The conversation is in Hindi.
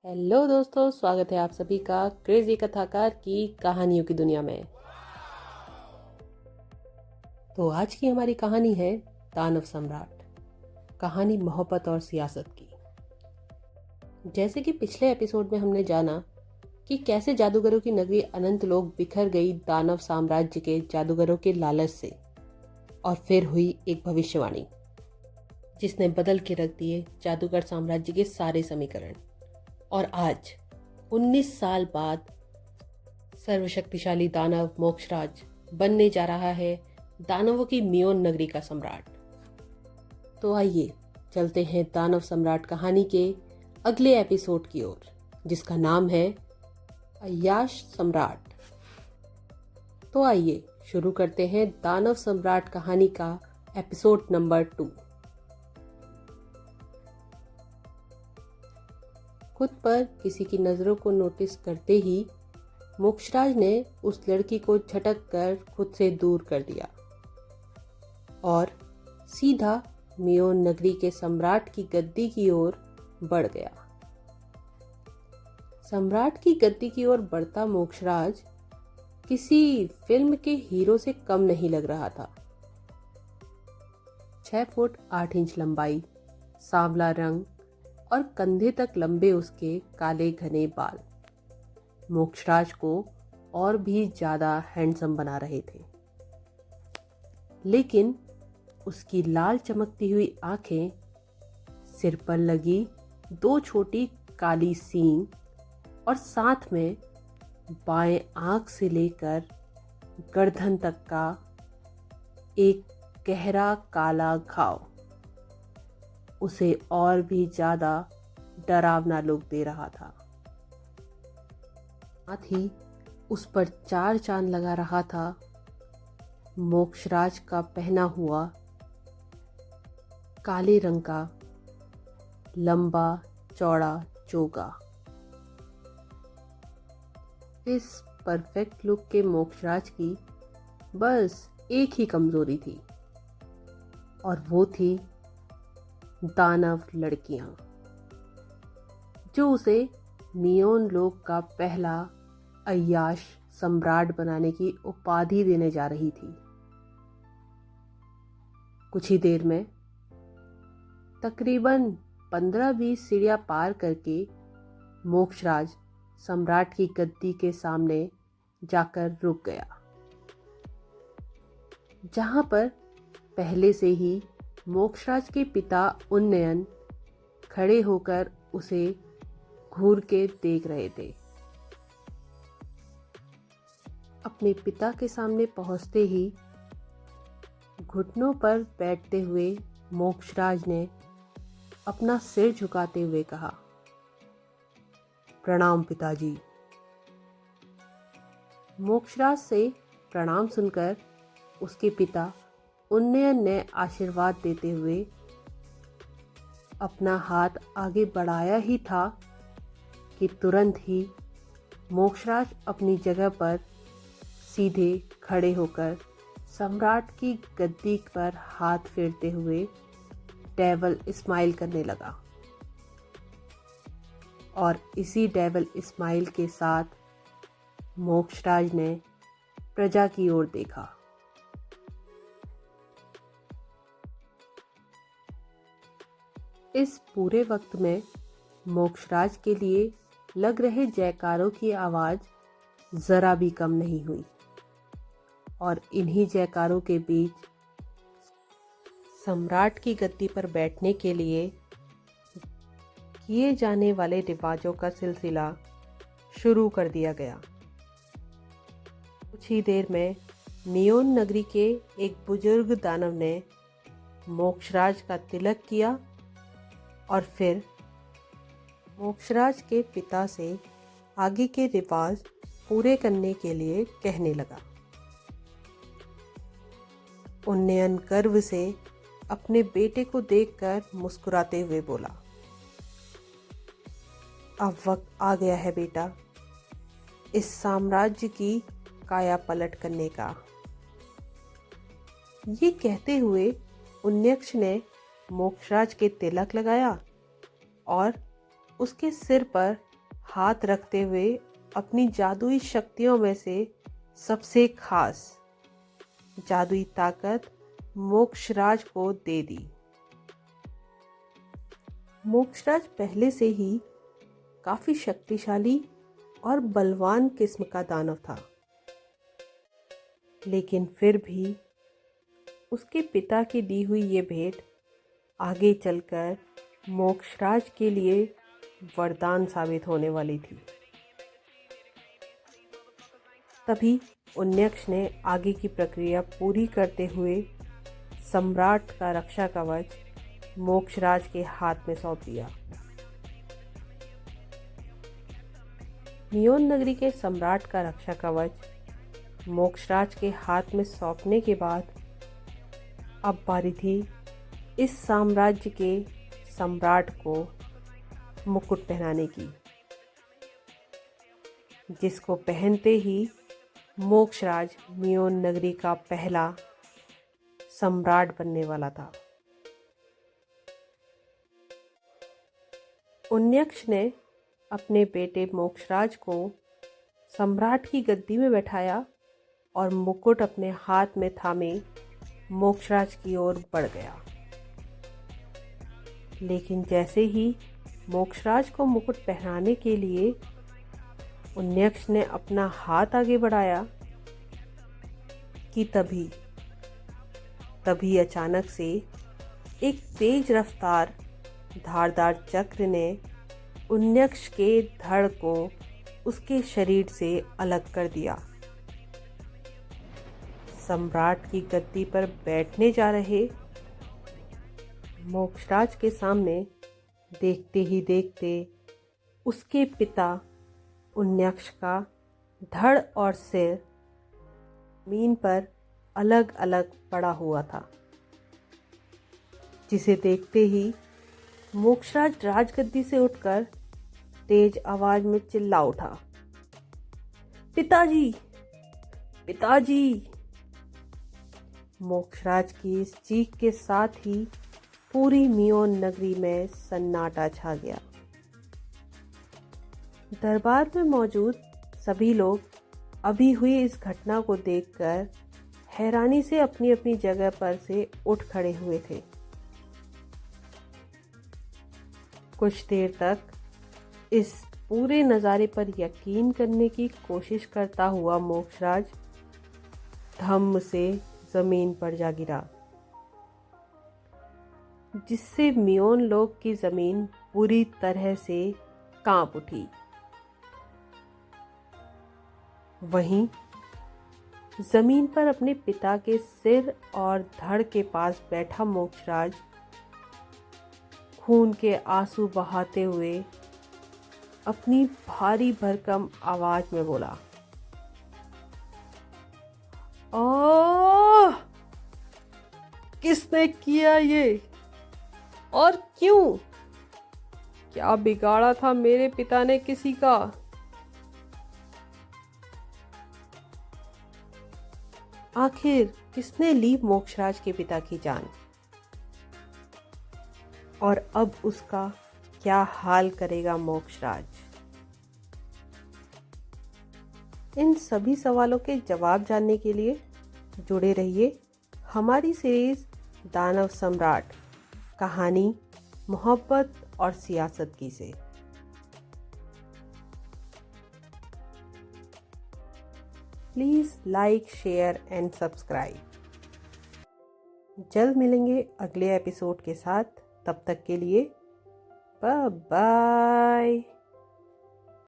हेलो दोस्तों, स्वागत है आप सभी का क्रेजी कथाकार की कहानियों की दुनिया में। तो आज की हमारी कहानी है दानव सम्राट। कहानी मोहब्बत और सियासत की। जैसे कि पिछले एपिसोड में हमने जाना कि कैसे जादूगरों की नगरी अनंत लोक बिखर गई दानव साम्राज्य के जादूगरों के लालच से, और फिर हुई एक भविष्यवाणी जिसने बदल के रख दिए जादूगर साम्राज्य के सारे समीकरण। और आज 19 साल बाद सर्वशक्तिशाली दानव मोक्षराज बनने जा रहा है दानवों की मियोन नगरी का सम्राट। तो आइए चलते हैं दानव सम्राट कहानी के अगले एपिसोड की ओर, जिसका नाम है अय्याश सम्राट। तो आइए शुरू करते हैं दानव सम्राट कहानी का एपिसोड नंबर 2। खुद पर किसी की नज़रों को नोटिस करते ही मोक्षराज ने उस लड़की को झटक कर खुद से दूर कर दिया और सीधा मियोन नगरी के सम्राट की गद्दी की ओर बढ़ गया। सम्राट की गद्दी की ओर बढ़ता मोक्षराज किसी फिल्म के हीरो से कम नहीं लग रहा था। 6 फुट 8 इंच लंबाई, सांवला रंग और कंधे तक लंबे उसके काले घने बाल मोक्षराज को और भी ज्यादा हैंडसम बना रहे थे। लेकिन उसकी लाल चमकती हुई आंखें, सिर पर लगी 2 छोटी काली सींग और साथ में बाएं आंख से लेकर गर्दन तक का एक गहरा काला घाव उसे और भी ज्यादा डरावना लुक दे रहा था। साथ ही उस पर 4 चांद लगा रहा था मोक्षराज का पहना हुआ काले रंग का लंबा चौड़ा चोगा। इस परफेक्ट लुक के मोक्षराज की बस एक ही कमजोरी थी, और वो थी दानव लड़कियां, जो उसे मियोन लोक का पहला अय्याश सम्राट बनाने की उपाधि देने जा रही थी। कुछ ही देर में तकरीबन 15-20 सीढ़ियां पार करके मोक्षराज सम्राट की गद्दी के सामने जाकर रुक गया, जहां पर पहले से ही मोक्षराज के पिता उन्नयन खड़े होकर उसे घूर के देख रहे थे। अपने पिता के सामने पहुंचते ही घुटनों पर बैठते हुए मोक्षराज ने अपना सिर झुकाते हुए कहा, प्रणाम पिताजी। मोक्षराज से प्रणाम सुनकर उसके पिता उन्नयन ने आशीर्वाद देते हुए अपना हाथ आगे बढ़ाया ही था कि तुरंत ही मोक्षराज अपनी जगह पर सीधे खड़े होकर सम्राट की गद्दी पर हाथ फेरते हुए डेविल स्माइल करने लगा। और इसी डेविल स्माइल के साथ मोक्षराज ने प्रजा की ओर देखा। इस पूरे वक्त में मोक्षराज के लिए लग रहे जयकारों की आवाज जरा भी कम नहीं हुई, और इन्हीं जयकारों के बीच सम्राट की गद्दी पर बैठने के लिए किए जाने वाले रिवाजों का सिलसिला शुरू कर दिया गया। कुछ ही देर में मियोन नगरी के एक बुजुर्ग दानव ने मोक्षराज का तिलक किया और फिर मोक्षराज के पिता से आगे के रिवाज पूरे करने के लिए कहने लगा। उन्नयन गर्व से अपने बेटे को देखकर मुस्कुराते हुए बोला, अब वक्त आ गया है बेटा, इस साम्राज्य की काया पलट करने का। ये कहते हुए उन्यक्ष ने मोक्षराज के तिलक लगाया और उसके सिर पर हाथ रखते हुए अपनी जादुई शक्तियों में से सबसे खास जादुई ताकत मोक्षराज को दे दी। मोक्षराज पहले से ही काफी शक्तिशाली और बलवान किस्म का दानव था, लेकिन फिर भी उसके पिता की दी हुई ये भेंट आगे चलकर मोक्षराज के लिए वरदान साबित होने वाली थी। तभी उन्यक्ष ने आगे की प्रक्रिया पूरी करते हुए सम्राट का रक्षा कवच मोक्षराज के हाथ में सौंप दिया। मियोन नगरी के सम्राट का रक्षा कवच मोक्षराज के हाथ में सौंपने के बाद अब बारी थी इस साम्राज्य के सम्राट को मुकुट पहनाने की, जिसको पहनते ही मोक्षराज मियोन नगरी का पहला सम्राट बनने वाला था। उन्यक्ष ने अपने बेटे मोक्षराज को सम्राट की गद्दी में बैठाया और मुकुट अपने हाथ में थामे मोक्षराज की ओर बढ़ गया। लेकिन जैसे ही मोक्षराज को मुकुट पहनाने के लिए उन्यक्ष ने अपना हाथ आगे बढ़ाया कि तभी अचानक से एक तेज रफ्तार धारदार चक्र ने उन्यक्ष के धड़ को उसके शरीर से अलग कर दिया। सम्राट की गद्दी पर बैठने जा रहे मोक्षराज के सामने देखते ही देखते उसके पिता उन्यक्ष का धड़ और सिर जमीन पर अलग अलग पड़ा हुआ था, जिसे देखते ही मोक्षराज राजगद्दी से उठकर तेज आवाज में चिल्ला उठा, पिताजी, पिताजी! मोक्षराज की इस चीख के साथ ही पूरी मियोन नगरी में सन्नाटा छा गया। दरबार में मौजूद सभी लोग अभी हुई इस घटना को देखकर हैरानी से अपनी अपनी जगह पर से उठ खड़े हुए थे। कुछ देर तक इस पूरे नज़ारे पर यकीन करने की कोशिश करता हुआ मोक्षराज धम्म से जमीन पर जा गिरा, जिससे मियोन लोक की जमीन पूरी तरह से कांप उठी। वहीं जमीन पर अपने पिता के सिर और धड़ के पास बैठा मोक्षराज खून के आंसू बहाते हुए अपनी भारी भरकम आवाज में बोला, ओह! किसने किया ये और क्यों? क्या बिगाड़ा था मेरे पिता ने किसी का? आखिर किसने ली मोक्षराज के पिता की जान? और अब उसका क्या हाल करेगा मोक्षराज? इन सभी सवालों के जवाब जानने के लिए जुड़े रहिए हमारी सीरीज दानव सम्राट, कहानी मोहब्बत और सियासतगी से। Please like, share and subscribe. जल्द मिलेंगे अगले एपिसोड के साथ। तब तक के लिए बाय बाय।